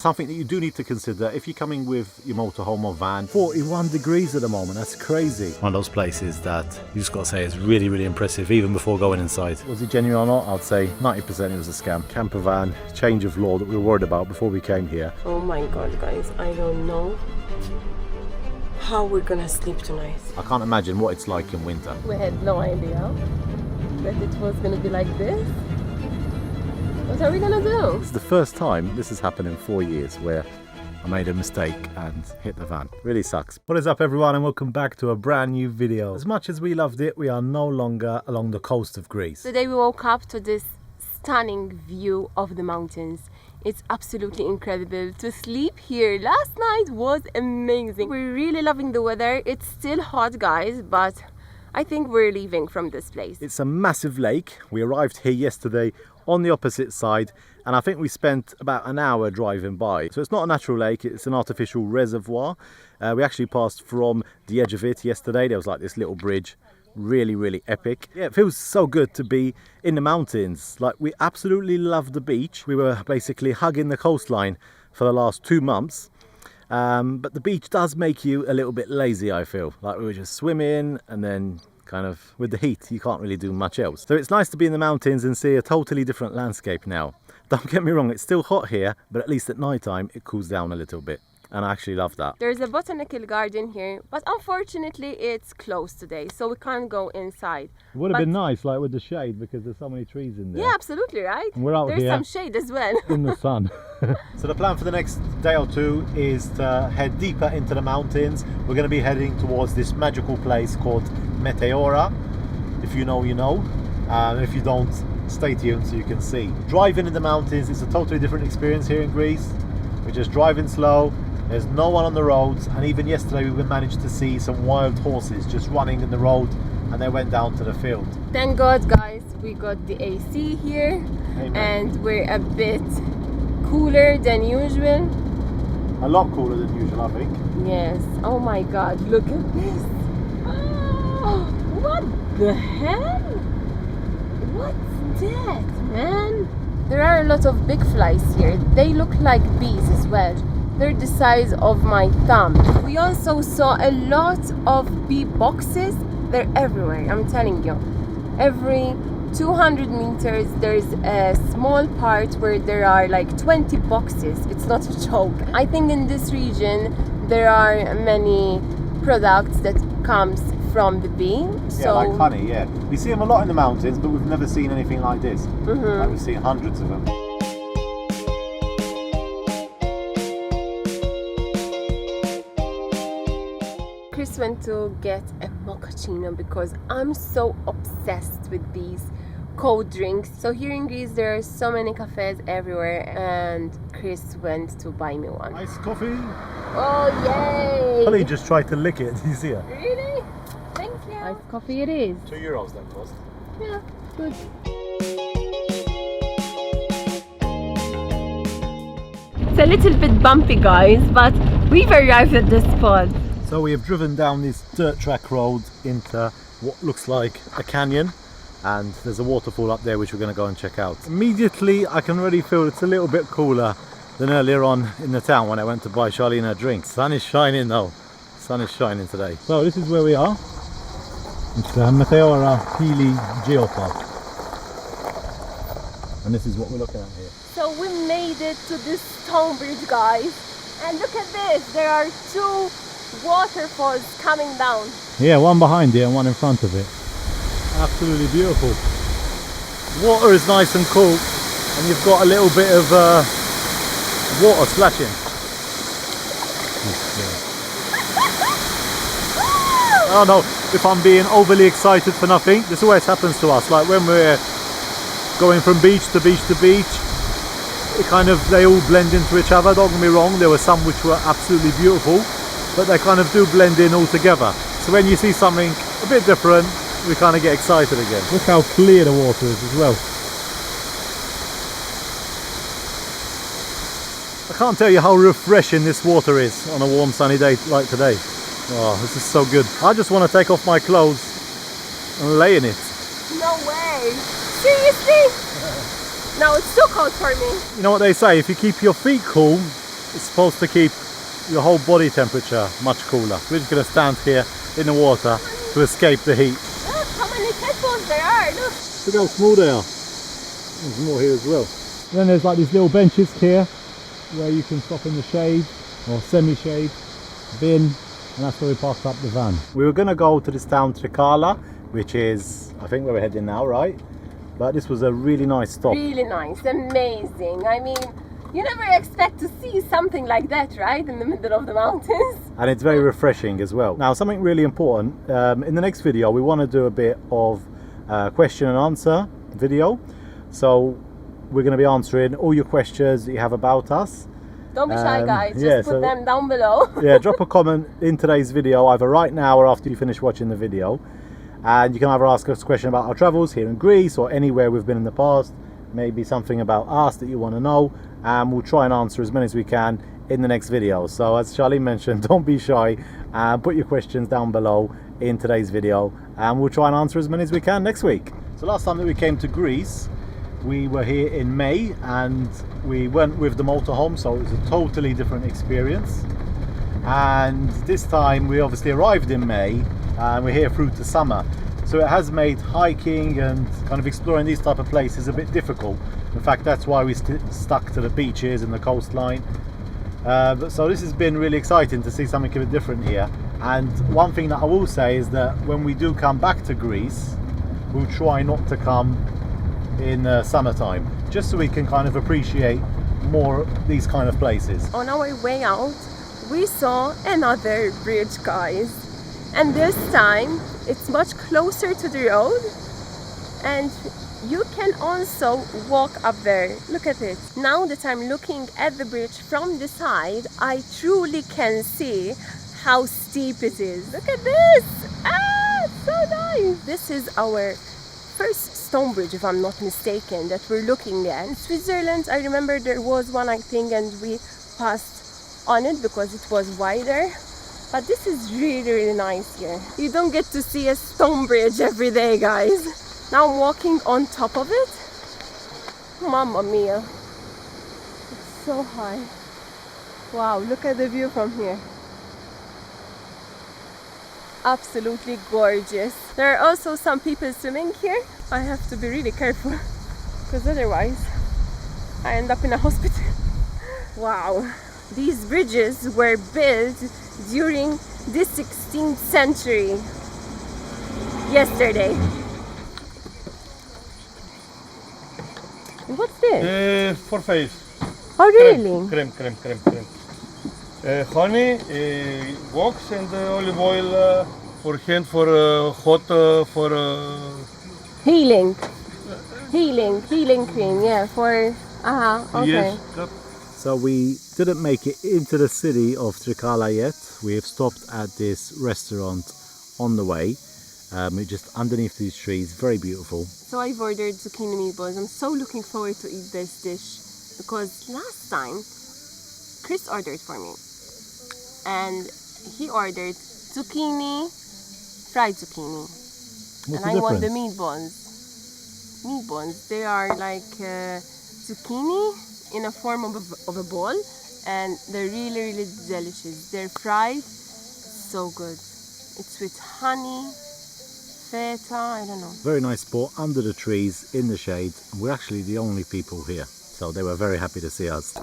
Something that you do need to consider if you're coming with your motorhome or van. 41 degrees at the moment, that's crazy. One of those places that you just got to say is really, really impressive even before going inside. Was it genuine or not? I'd say 90% it was a scam. Camper van, change of law that we were worried about before we came here. Oh my god, guys, I don't know how we're gonna sleep tonight. I can't imagine what it's like in winter. We had no idea that it was gonna be like this. What are we gonna do? It's the first time this has happened in 4 years where I made a mistake and hit the van. Really sucks. What is up everyone and welcome back to a brand new video. As much as we loved it, we are no longer along the coast of Greece. Today we woke up to this stunning view of the mountains. It's absolutely incredible to sleep here. Last night was amazing. We're really loving the weather. It's still hot, guys, but I think we're leaving from this place. It's a massive lake. We arrived here yesterday on the opposite side and I think we spent about an hour driving by. So it's not a natural lake, it's an artificial reservoir. We actually passed from the edge of it yesterday. There was like this little bridge, really epic. Yeah, it feels so good to be in the mountains. Like, we absolutely love the beach. We were basically hugging the coastline for the last 2 months. But the beach does make you a little bit lazy, I feel. Like, we were just swimming and then kind of with the heat you can't really do much else. So it's nice to be in the mountains and see a totally different landscape now. Don't get me wrong, it's still hot here, but at least at night time it cools down a little bit. And I actually love that. There's a botanical garden here, but unfortunately it's closed today, so we can't go inside. It would have been nice, like with the shade, because there's so many trees in there. Yeah, absolutely, right? And we're out There's here some shade as well. in the sun. So the plan for the next day or two is to head deeper into the mountains. We're going to be heading towards this magical place called Meteora. If you know, you know. If you don't, stay tuned so you can see. Driving in the mountains is a totally different experience here in Greece. We're just driving slow. There's no one on the roads, and even yesterday we managed to see some wild horses just running in the road and they went down to the field. Thank God, guys, we got the AC here. Amen. And we're a bit cooler than usual. A lot cooler than usual, I think. Yes. Oh my God, look at this. Oh, what the hell? What's that, man? There are a lot of big flies here. They look like bees as well. They're the size of my thumb. We also saw a lot of bee boxes. They're everywhere, I'm telling you. Every 200 meters there's a small part where there are like 20 boxes. It's not a joke. I think in this region there are many products that comes from the bee. Yeah, like honey, yeah. We see them a lot in the mountains, but we've never seen anything like this. Mm-hmm. Like, we've seen hundreds of them. Chris went to get a mochaccino because I'm so obsessed with these cold drinks. So here in Greece there are so many cafes everywhere and Chris went to buy me one. Iced coffee. Oh yay! Polly just tried to lick it, did you see her? Really? Thank you. Iced coffee it is. €2 that cost. Yeah, good. It's a little bit bumpy, guys, but we've arrived at the spot. So we have driven down this dirt track road into what looks like a canyon, and there's a waterfall up there which we're going to go and check out. Immediately I can already feel it's a little bit cooler than earlier on in the town when I went to buy Charlene her drink. Sun is shining though, sun is shining today. So this is where we are. It's the Meteora Pili Geopark, and this is what we're looking at here. So we made it to this stone bridge, guys, and look at this, there are 2 waterfalls coming down. Yeah, one behind it and one in front of it. Absolutely beautiful. Water is nice and cool, and you've got a little bit of water splashing. I don't know if I'm being overly excited for nothing. This always happens to us. Like when we're going from beach to beach to beach, they all blend into each other. Don't get me wrong, there were some which were absolutely beautiful, but they kind of do blend in all together. So when you see something a bit different, we kind of get excited again. Look how clear the water is as well. I can't tell you how refreshing this water is on a warm sunny day like today. Oh, this is so good. I just want to take off my clothes and lay in it. No way! Seriously? No, it's too cold for me. You know what they say, if you keep your feet cool, It's supposed to keep your whole body temperature much cooler. We're just going to stand here in the water to escape the heat. Look how many tadpoles there are. Look. Look how small they are. There's more here as well. Then there's like these little benches here where you can stop in the shade or semi-shade bin, and that's where we parked up the van. We were going to go to this town Trikala, which is I think where we're heading now, right? But this was a really nice stop. Really nice, amazing. I mean, you never expect to see something like that, right? In the middle of the mountains. And it's very refreshing as well. Now, something really important, in the next video we want to do a bit of question and answer video. So we're going to be answering all your questions that you have about us. Don't be shy, guys. Just put them down below. Yeah, drop a comment in today's video either right now or after you finish watching the video, and you can either ask us a question about our travels here in Greece or anywhere we've been in the past, maybe something about us that you want to know, and we'll try and answer as many as we can in the next video. So as Charlene mentioned, don't be shy, put your questions down below in today's video, and we'll try and answer as many as we can next week. So last time that we came to Greece, we were here in May and we went with the motorhome, so it was a totally different experience. And this time we obviously arrived in May and we're here through to summer, so it has made hiking and kind of exploring these type of places a bit difficult. In fact, that's why we stuck to the beaches and the coastline. So this has been really exciting to see something a bit different here. And one thing that I will say is that when we do come back to Greece, we'll try not to come in summertime, just so we can kind of appreciate more these kind of places. On our way out, we saw another bridge, guys, and this time it's much closer to the road, and you can also walk up there. Look at it. Now that I'm looking at the bridge from the side, I truly can see how steep it is. Look at this. It's so nice. This is our first stone bridge, if I'm not mistaken, that we're looking at. In Switzerland, I remember there was one, I think, and we passed on it because it was wider. But this is really, really nice here. You don't get to see a stone bridge every day, guys. Now I'm walking on top of it. Mamma mia. It's so high. Wow, look at the view from here. Absolutely gorgeous. There are also some people swimming here. I have to be really careful because otherwise I end up in a hospital. Wow, these bridges were built during the 16th century. Yesterday. What's this? For face. Oh really? Creme. Honey, wax and olive oil for hand, for hot, for... Healing cream, yeah, for, okay. Yes. So we didn't make it into the city of Trikala yet. We have stopped at this restaurant on the way, just underneath these trees, very beautiful. So I've ordered zucchini meatballs. I'm so looking forward to eat this dish because last time Chris ordered for me and he ordered zucchini, fried zucchini. What's And the I want the difference? meatballs. Meatballs, they are like zucchini in a form of a ball, and they're really, really delicious. They're fried, so good. It's with honey, feta, I don't know. Very nice spot under the trees in the shade. We're actually the only people here, so they were very happy to see us.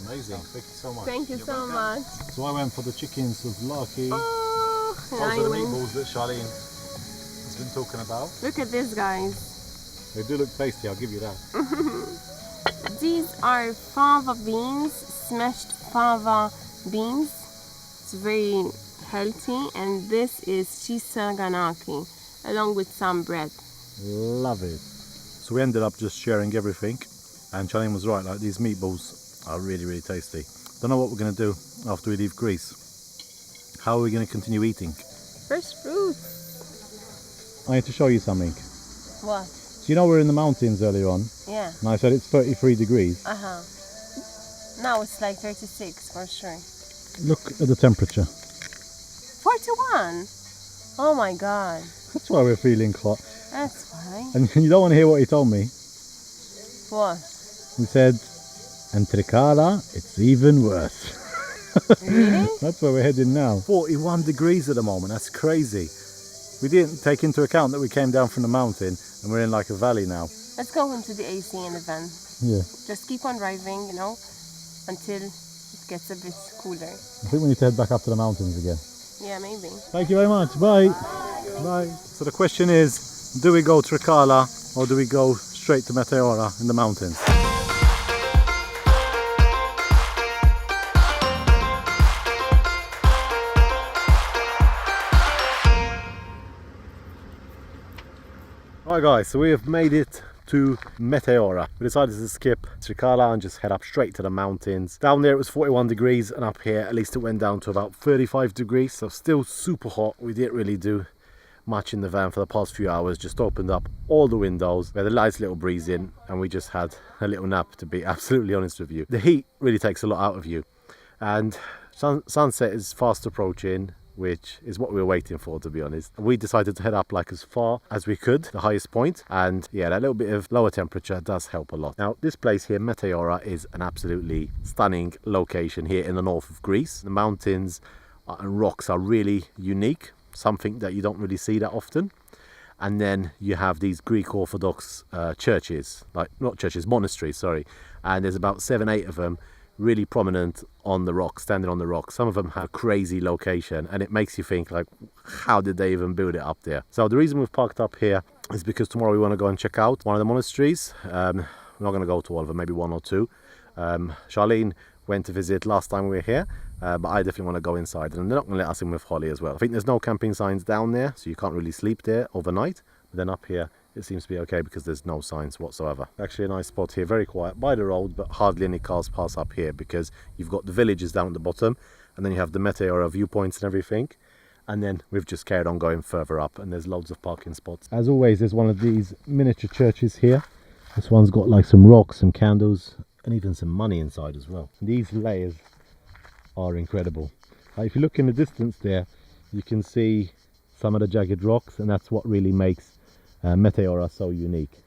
Amazing, thank you so much. Thank you so much. So I went for the chicken souvlaki. Oh, Those are the nice. meatballs that Charlene has been talking about. Look at this, guys. They do look tasty, I'll give you that. These are fava beans, smashed fava beans. It's very healthy, and this is shisa ganaki, along with some bread. Love it. So we ended up just sharing everything, and Charlene was right, like these meatballs are really, really tasty. Don't know what we're going to do after we leave Greece. How are we going to continue eating? Fresh fruit. I need to show you something. What? So you know we're in the mountains earlier on, Yeah. and I said it's 33 degrees. Now it's like 36 for sure. Look at the temperature. 41. Oh my god. That's why we're feeling hot. That's why. And you don't want to hear what he told me. What? He said And Trikala, it's even worse. Really? That's where we're heading now. 41 degrees at the moment, that's crazy. We didn't take into account that we came down from the mountain and we're in like a valley now. Let's go into the AC in the van. Yeah. Just keep on driving, you know, until it gets a bit cooler. I think we need to head back up to the mountains again. Yeah, maybe. Thank you very much. Bye. Bye. So the question is, do we go to Trikala or do we go straight to Meteora in the mountains? Right guys, so we have made it to Meteora. We decided to skip Trikala and just head up straight to the mountains. Down there it was 41 degrees and up here at least it went down to about 35 degrees, so still super hot. We didn't really do much in the van for the past few hours, just opened up all the windows. We had a nice little breeze in and we just had a little nap, to be absolutely honest with you. The heat really takes a lot out of you, and sunset is fast approaching, which is what we were waiting for, to be honest. We decided to head up like as far as we could, the highest point, and yeah, that little bit of lower temperature does help a lot. Now this place here, Meteora, is an absolutely stunning location here in the north of Greece. The mountains and rocks are really unique, something that you don't really see that often. And then you have these Greek Orthodox churches, like not churches, monasteries, sorry, and there's about 7-8 of them really prominent on the rock, standing on the rock. Some of them have a crazy location and it makes you think like, how did they even build it up there? So the reason we've parked up here is because tomorrow we want to go and check out one of the monasteries. We're not going to go to all of them, maybe one or two. Charlene went to visit last time we were here, but I definitely want to go inside, and they're not going to let us in with Holly as well. I think there's no camping signs down there, so you can't really sleep there overnight. But then up here it seems to be okay because there's no signs whatsoever. Actually a nice spot here, very quiet by the road, but hardly any cars pass up here because you've got the villages down at the bottom and then you have the Meteora viewpoints and everything, and then we've just carried on going further up and there's loads of parking spots. As always, there's one of these miniature churches here. This one's got like some rocks, some candles and even some money inside as well. These layers are incredible. If you look in the distance there, you can see some of the jagged rocks, and that's what really makes Meteora so unique,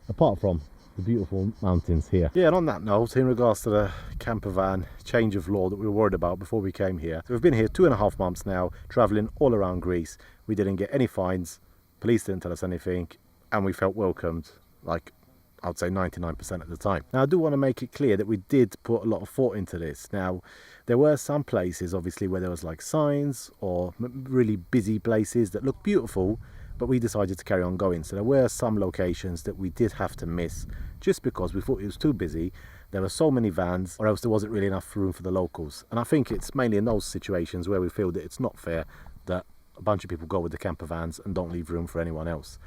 apart from the beautiful mountains here. Yeah, and on that note, in regards to the camper van change of law that we were worried about before we came here, so we've been here 2.5 months now, traveling all around Greece. We didn't get any fines, police didn't tell us anything, and we felt welcomed, like I'd say 99% of the time. Now I do want to make it clear that we did put a lot of thought into this. Now there were some places obviously where there was like signs or really busy places that looked beautiful, but we decided to carry on going. So there were some locations that we did have to miss just because we thought it was too busy. There were so many vans, or else there wasn't really enough room for the locals. And I think it's mainly in those situations where we feel that it's not fair that a bunch of people go with the camper vans and don't leave room for anyone else.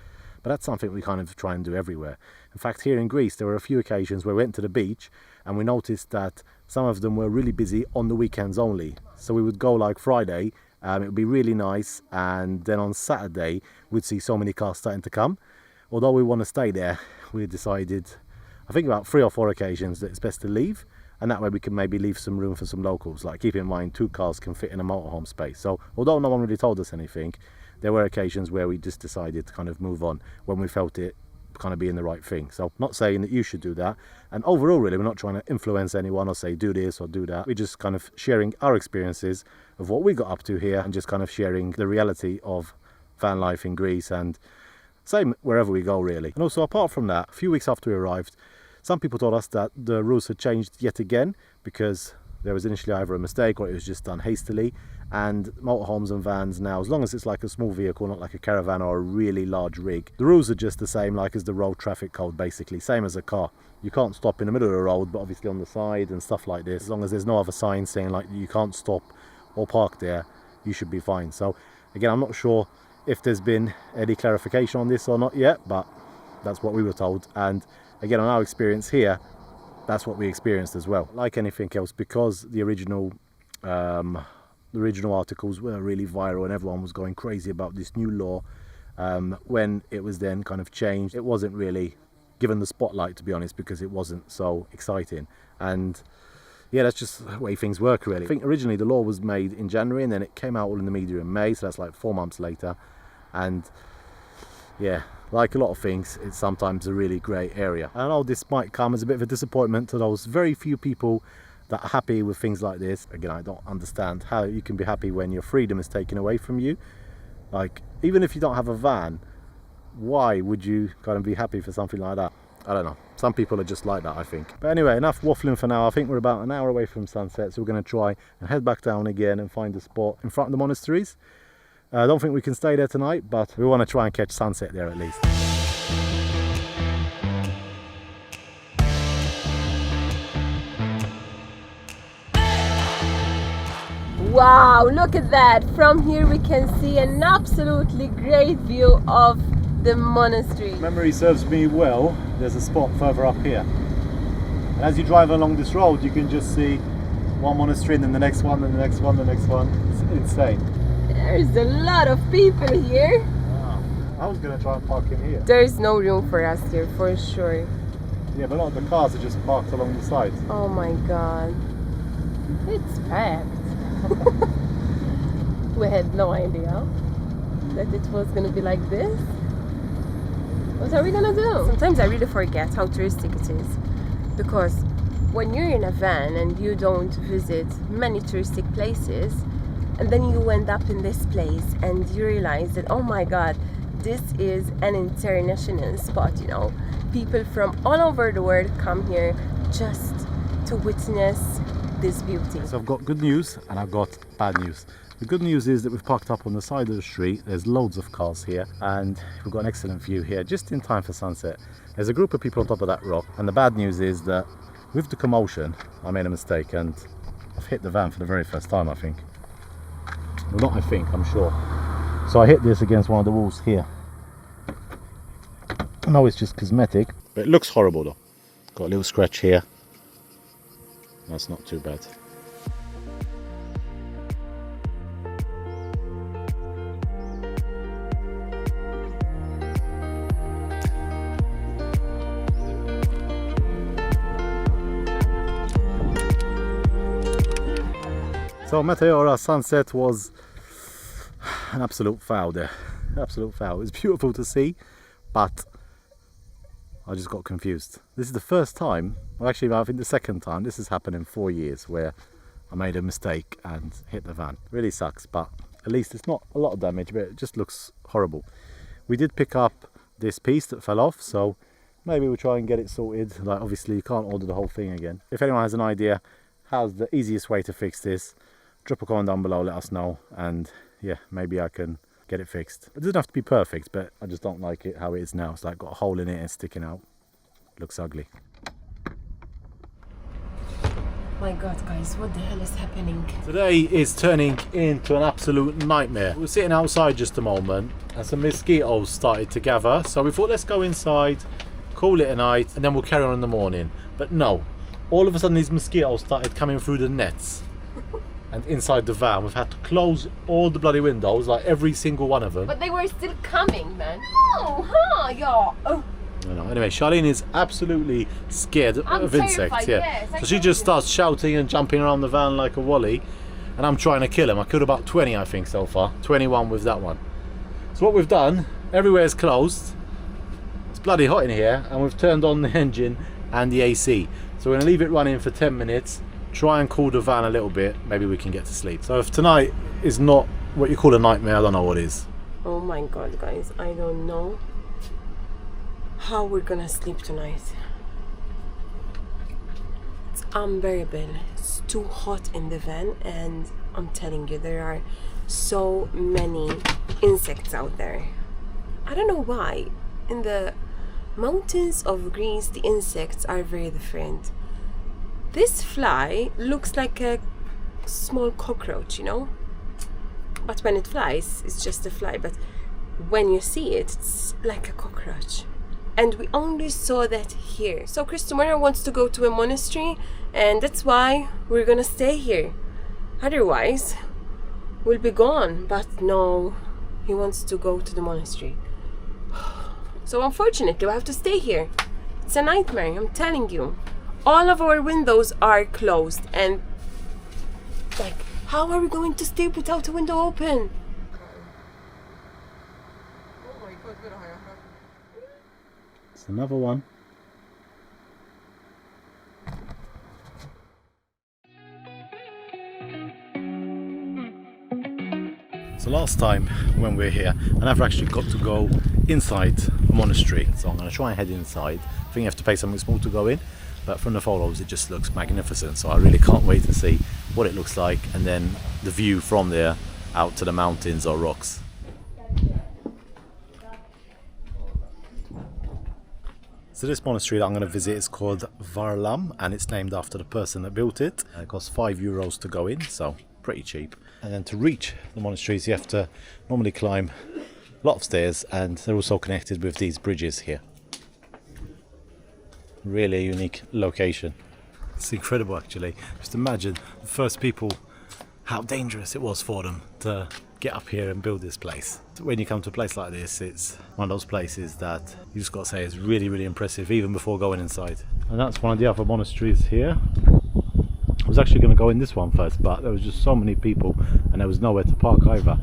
But that's something we kind of try and do everywhere. In fact, here in Greece, there were a few occasions where we went to the beach and we noticed that some of them were really busy on the weekends only. So we would go like Friday, it would be really nice, and then on Saturday we'd see so many cars starting to come. Although we want to stay there, we decided, I think about 3 or 4 occasions, that it's best to leave, and that way we can maybe leave some room for some locals. Like, keep in mind 2 cars can fit in a motorhome space. So although no one really told us anything, there were occasions where we just decided to kind of move on when we felt it kind of being the right thing. So not saying that you should do that, and overall really we're not trying to influence anyone or say do this or do that. We're just kind of sharing our experiences of what we got up to here and just kind of sharing the reality of van life in Greece, and same wherever we go really. And also apart from that, a few weeks after we arrived, some people told us that the rules had changed yet again because there was initially either a mistake or it was just done hastily, and motorhomes and vans now, as long as it's like a small vehicle, not like a caravan or a really large rig, the rules are just the same like as the road traffic code, basically same as a car. You can't stop in the middle of the road, but obviously on the side and stuff like this, as long as there's no other sign saying like you can't stop or park there, you should be fine. So again, I'm not sure if there's been any clarification on this or not yet, but that's what we were told. And again, on our experience here, that's what we experienced as well. Like anything else, because the original articles were really viral and everyone was going crazy about this new law, when it was then kind of changed, it wasn't really given the spotlight, to be honest, because it wasn't so exciting. And yeah, that's just the way things work really. I think originally the law was made in January and then it came out all in the media in May, so that's like 4 months later. And yeah, like a lot of things, it's sometimes a really great area. I know this might come as a bit of a disappointment to those very few people that are happy with things like this. Again, I don't understand how you can be happy when your freedom is taken away from you. Like, even if you don't have a van, why would you kind of be happy for something like that? I don't know. Some people are just like that, I think. But anyway, enough waffling for now. I think we're about an hour away from sunset, so we're going to try and head back down again and find a spot in front of the monasteries. I don't think we can stay there tonight, but we want to try and catch sunset there at least. Wow, look at that! From here we can see an absolutely great view of the monastery. If memory serves me well, there's a spot further up here. And as you drive along this road, you can just see one monastery and then the next one, and the next one, the next one. It's insane. There's a lot of people here. Wow. I was going to try and park in here. There's no room for us here, for sure. Yeah, but not the cars are just parked along the sides. Oh my god. It's packed. We had no idea that it was going to be like this. What are we going to do? Sometimes I really forget how touristic it is. Because when you're in a van and you don't visit many touristic places, and then you end up in this place and you realize that, oh my god, this is an international spot, you know. People from all over the world come here just to witness this beauty. So I've got good news and I've got bad news. The good news is that we've parked up on the side of the street. There's loads of cars here and we've got an excellent view here just in time for sunset. There's a group of people on top of that rock, and the bad news is that with the commotion I made a mistake and I've hit the van for the very first time, I think. Well, not I think, I'm sure. So I hit this against one of the walls here. I know it's just cosmetic, but it looks horrible though. Got a little scratch here. That's not too bad. So Meteora sunset was an absolute foul there. Absolute foul. It was beautiful to see, but I just got confused. This is the first time, well actually I think the second time, this has happened in 4 years where I made a mistake and hit the van. Really sucks, but at least it's not a lot of damage, but it just looks horrible. We did pick up this piece that fell off, so maybe we'll try and get it sorted. Like, obviously you can't order the whole thing again. If anyone has an idea how's the easiest way to fix this, drop a comment down below, let us know, and yeah, maybe I can get it fixed. It doesn't have to be perfect, but I just don't like it how it is now. It's like got a hole in it and sticking out. Looks ugly. My god guys, what the hell is happening? Today is turning into an absolute nightmare. We were sitting outside just a moment and some mosquitoes started to gather, so we thought let's go inside, call it a night, and then we'll carry on in the morning. But no, all of a sudden these mosquitoes started coming through the nets and inside the van. We've had to close all the bloody windows, like every single one of them. But they were still coming, man. Oh, huh, yeah. Oh. I know. Anyway, Charlene is absolutely scared of insects. Yeah, yes, so she just starts shouting and jumping around the van like a wally, and I'm trying to kill him. I killed about 20, I think, so far. 21 with that one. So what we've done, everywhere is closed. It's bloody hot in here, and we've turned on the engine and the AC. So we're going to leave it running for 10 minutes, try and cool the van a little bit, maybe we can get to sleep. So if tonight is not what you call a nightmare, I don't know what is. Oh my god guys, I don't know how we're gonna sleep tonight. It's unbearable. It's too hot in the van, and I'm telling you, there are so many insects out there. I don't know why. In the mountains of Greece, the insects are very different. This fly looks like a small cockroach, you know? But when it flies, it's just a fly. But when you see it, it's like a cockroach. And we only saw that here. So Chris tomorrow wants to go to a monastery, and that's why we're gonna stay here. Otherwise, we'll be gone. But no, he wants to go to the monastery. So unfortunately, we have to stay here. It's a nightmare, I'm telling you. All of our windows are closed, and like, how are we going to sleep without the window open? There's another one. So last time when we were here, I never actually got to go inside a monastery. So I'm going to try and head inside. I think you have to pay something small to go in, but from the photos it just looks magnificent. So I really can't wait to see what it looks like, and then the view from there out to the mountains or rocks. So this monastery that I'm going to visit is called Varlam, and it's named after the person that built it. It costs €5 to go in, so pretty cheap. And then to reach the monasteries you have to normally climb a lot of stairs, and they're also connected with these bridges here. Really a unique location. It's incredible actually. Just imagine the first people, how dangerous it was for them to get up here and build this place. When you come to a place like this, it's one of those places that you just got to say is really, really impressive even before going inside. And that's one of the other monasteries here. I was actually going to go in this one first, but there was just so many people and there was nowhere to park either.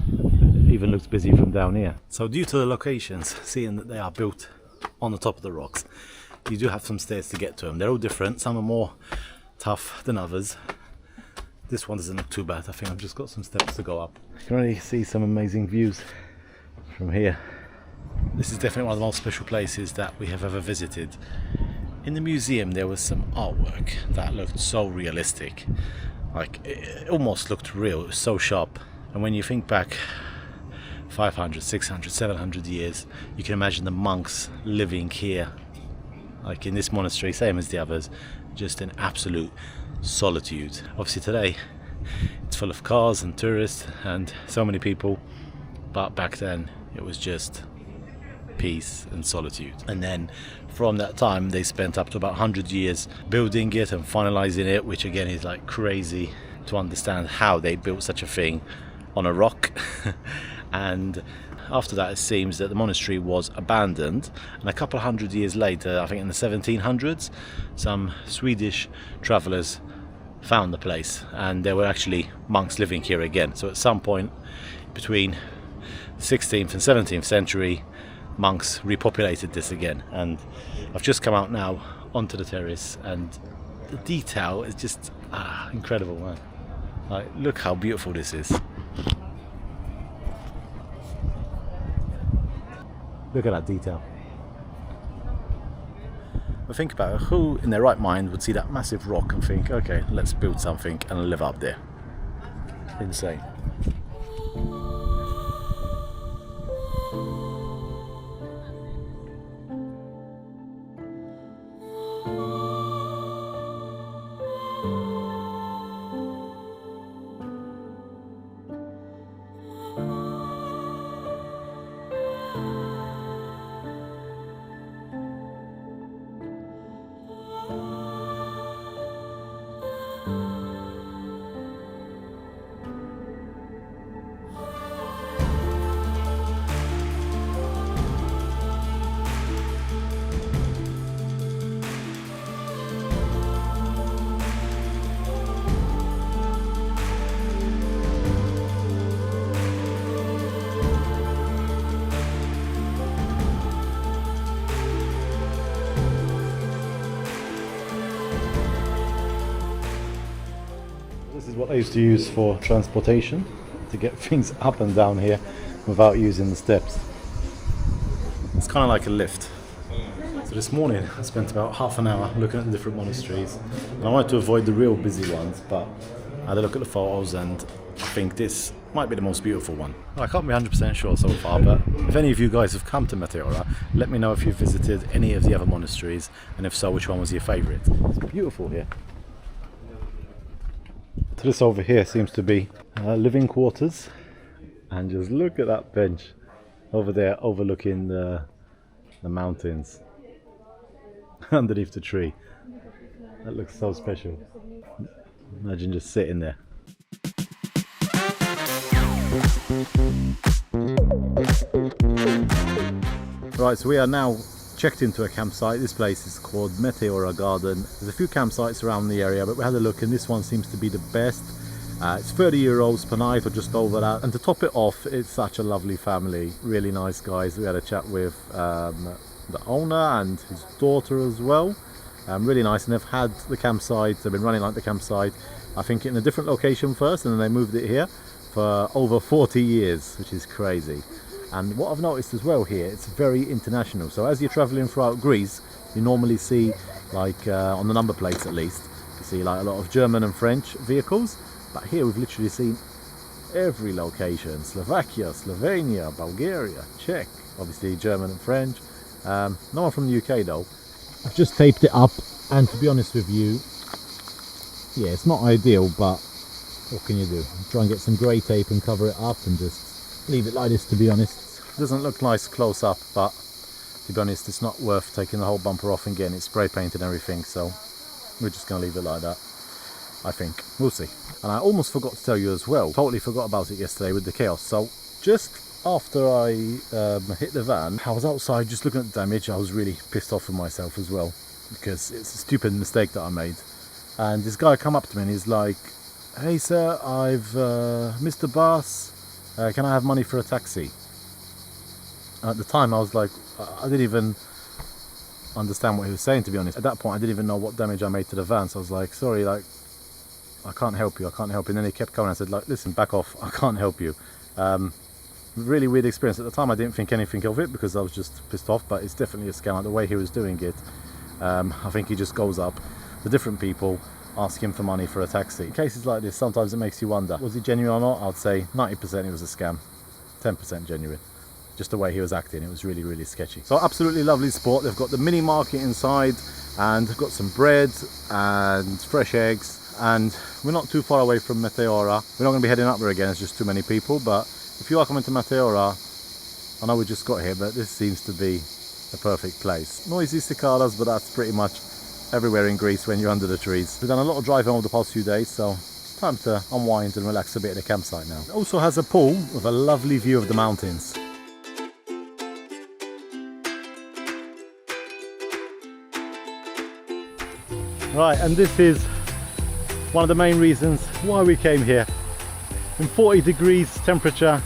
It even looks busy from down here. So due to the locations, seeing that they are built on the top of the rocks, you do have some stairs to get to them. They're all different. Some are more tough than others. This one doesn't look too bad. I think I've just got some steps to go up. You can really see some amazing views from here. This is definitely one of the most special places that we have ever visited. In the museum there was some artwork that looked so realistic. Like, it almost looked real. It was so sharp. And when you think back 500, 600, 700 years, you can imagine the monks living here, like in this monastery, same as the others, just in absolute solitude. Obviously today it's full of cars and tourists and so many people, but back then it was just peace and solitude. And then from that time they spent up to about 100 years building it and finalizing it, which again is like crazy to understand how they built such a thing on a rock. And after that it seems that the monastery was abandoned, and a couple of hundred years later, I think in the 1700s, some Swedish travellers found the place and there were actually monks living here again. So at some point between the 16th and 17th century, monks repopulated this again. And I've just come out now onto the terrace and the detail is just incredible, man. Like, look how beautiful this is. Look at that detail. But think about it, who in their right mind would see that massive rock and think, okay, let's build something and live up there? Insane. This is what I used to use for transportation, to get things up and down here without using the steps. It's kind of like a lift. So this morning I spent about half an hour looking at the different monasteries, and I wanted to avoid the real busy ones, but I had a look at the photos and I think this might be the most beautiful one. I can't be 100% sure so far, but if any of you guys have come to Meteora, let me know if you've visited any of the other monasteries, and if so, which one was your favourite. It's beautiful here. So this over here seems to be living quarters, and just look at that bench over there overlooking the mountains underneath the tree. That looks so special. Imagine just sitting there. Right, so we are now checked into a campsite. This place is called Meteora Garden. There's a few campsites around the area, but we had a look and this one seems to be the best. It's €30 per night or just over that, and to top it off, it's such a lovely family, really nice guys. We had a chat with the owner and his daughter as well. Really nice, and they've had the campsite, they've been running like the campsite, I think in a different location first, and then they moved it here for over 40 years, which is crazy. And what I've noticed as well here, it's very international. So as you're traveling throughout Greece, you normally see, like on the number plates at least, you see like a lot of German and French vehicles, but here we've literally seen every location: Slovakia, Slovenia, Bulgaria, Czech, obviously German and French. No one from the UK though. I've just taped it up, and to be honest with you, yeah, it's not ideal, but what can you do? Try and get some grey tape and cover it up and just leave it like this, to be honest. It doesn't look nice close up, but to be honest, it's not worth taking the whole bumper off and getting it spray painted and everything, so we're just going to leave it like that, I think. We'll see. And I almost forgot to tell you as well, totally forgot about it yesterday with the chaos. So just after I hit the van, I was outside just looking at the damage. I was really pissed off with myself as well, because it's a stupid mistake that I made. And this guy come up to me and he's like, "Hey sir, I've missed the bus, can I have money for a taxi?" And at the time I was like, I didn't even understand what he was saying, to be honest. At that point I didn't even know what damage I made to the van, so I was like, "Sorry, like, I can't help you, I can't help you." And then he kept going. I said, like, "Listen, back off, I can't help you." Really weird experience. At the time I didn't think anything of it because I was just pissed off, but it's definitely a scam. Like the way he was doing it, I think he just goes up to different people, ask him for money for a taxi. In cases like this, sometimes it makes you wonder, was he genuine or not? I'd say 90% it was a scam, 10% genuine. Just the way he was acting, it was really, really sketchy. So absolutely lovely spot. They've got the mini market inside, and they've got some bread and fresh eggs, and we're not too far away from Meteora. We're not going to be heading up there again, there's just too many people, but if you are coming to Meteora, I know we just got here, but this seems to be a perfect place. Noisy cicadas, but that's pretty much everywhere in Greece when you're under the trees. We've done a lot of driving over the past few days, so it's time to unwind and relax a bit at the campsite now. It also has a pool with a lovely view of the mountains. Right, and this is one of the main reasons why we came here. In 40 degrees temperature,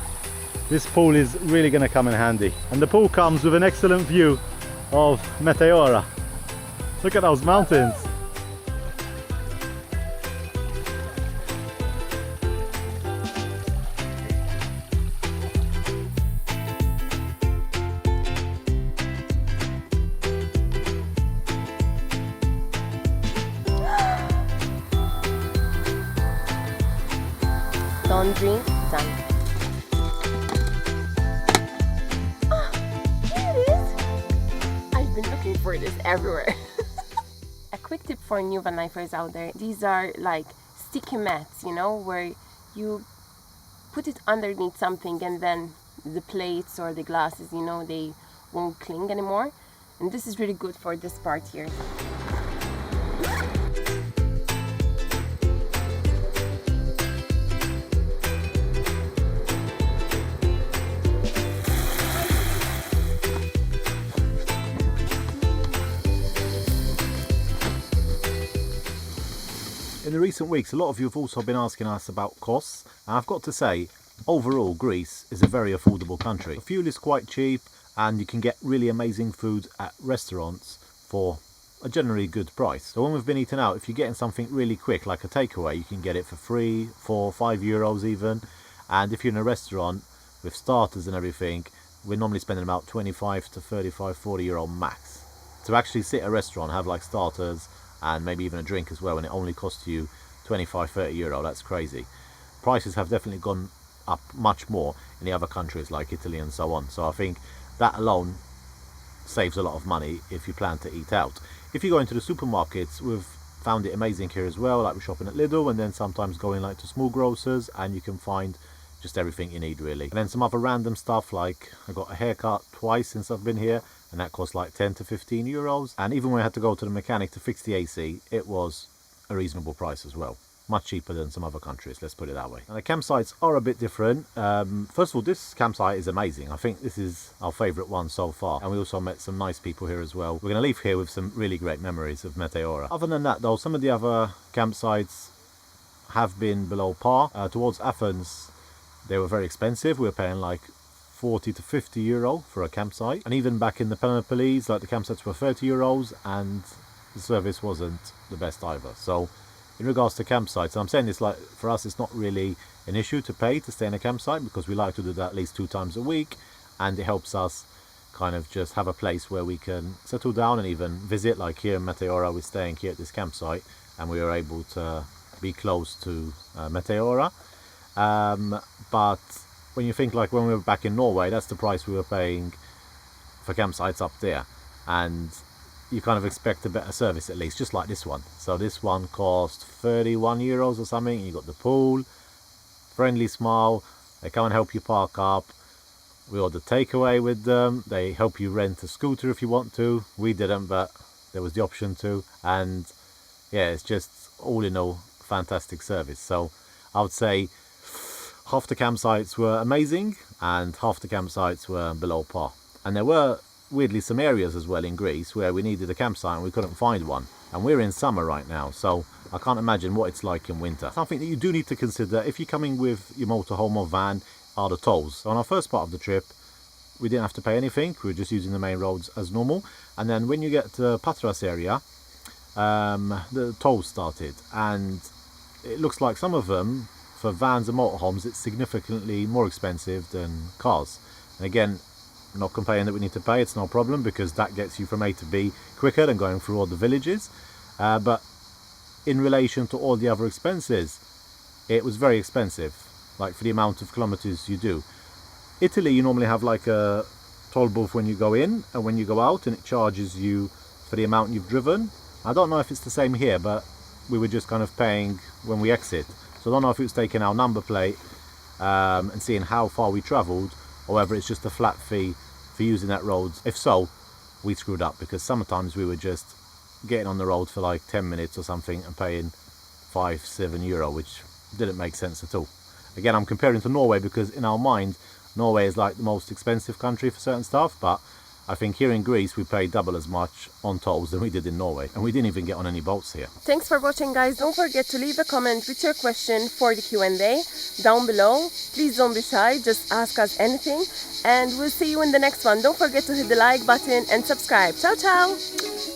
this pool is really going to come in handy. And the pool comes with an excellent view of Meteora. Look at those mountains. Don't drink, done. Ah, here it is. I've been looking for this everywhere. A quick tip for new van lifers out there. These are like sticky mats, you know, where you put it underneath something and then the plates or the glasses, you know, they won't cling anymore. And this is really good for this part here. In the recent weeks, a lot of you have also been asking us about costs, and I've got to say, overall Greece is a very affordable country. The fuel is quite cheap, and you can get really amazing food at restaurants for a generally good price. So when we've been eating out, if you're getting something really quick like a takeaway, you can get it for free, 4, 5 euros even. And if you're in a restaurant with starters and everything, we're normally spending about 25 to 35, 40 euro max. To actually sit at a restaurant, have like starters and maybe even a drink as well, and it only costs you 25, 30 euro, that's crazy. Prices have definitely gone up much more in the other countries like Italy and so on. So I think that alone saves a lot of money if you plan to eat out. If you go into the supermarkets, we've found it amazing here as well. Like we're shopping at Lidl, and then sometimes going like to small grocers, and you can find just everything you need really. And then some other random stuff, like I got a haircut twice since I've been here, and that cost like 10 to 15 euros. And even when I had to go to the mechanic to fix the AC, it was a reasonable price as well. Much cheaper than some other countries, let's put it that way. And the campsites are a bit different. First of all, this campsite is amazing. I think this is our favourite one so far. And we also met some nice people here as well. We're going to leave here with some really great memories of Meteora. Other than that though, some of the other campsites have been below par. Towards Athens, they were very expensive. We were paying like 40 to 50 euro for a campsite. And even back in the Peloponnese, like the campsites were 30 euros and the service wasn't the best either. So in regards to campsites, I'm saying this like for us, it's not really an issue to pay to stay in a campsite because we like to do that at least 2 times a week, and it helps us kind of just have a place where we can settle down and even visit. Like here in Meteora, we're staying here at this campsite and we were able to be close to Meteora. But when you think like when we were back in Norway, that's the price we were paying for campsites up there, and you kind of expect a better service at least, just like this one. So this one cost 31 euros or something. You got the pool, friendly smile, they come and help you park up. We ordered takeaway with them, they help you rent a scooter if you want to. We didn't, but there was the option to. And yeah, it's just all in all fantastic service. So I would say half the campsites were amazing and half the campsites were below par. And there were weirdly some areas as well in Greece where we needed a campsite and we couldn't find one. And we're in summer right now, so I can't imagine what it's like in winter. Something that you do need to consider if you're coming with your motorhome or van are the tolls. So on our first part of the trip, we didn't have to pay anything. We were just using the main roads as normal. And then when you get to Patras area, the tolls started. And it looks like some of them, for vans and motorhomes, it's significantly more expensive than cars. And again, I'm not complaining that we need to pay, it's no problem, because that gets you from A to B quicker than going through all the villages. But in relation to all the other expenses, it was very expensive, like for the amount of kilometers you do. Italy, you normally have like a toll booth when you go in and when you go out, and it charges you for the amount you've driven. I don't know if it's the same here, but we were just kind of paying when we exit. So I don't know if it was taking our number plate and seeing how far we travelled, or whether it's just a flat fee for using that road. If so, we screwed up, because sometimes we were just getting on the road for like 10 minutes or something and paying 5-7 euro, which didn't make sense at all. Again, I'm comparing to Norway because in our mind, Norway is like the most expensive country for certain stuff, but I think here in Greece we paid double as much on tolls than we did in Norway, and we didn't even get on any boats here. Thanks for watching, guys. Don't forget to leave a comment with your question for the Q&A down below. Please don't be shy, just ask us anything, and we'll see you in the next one. Don't forget to hit the like button and subscribe. Ciao, ciao!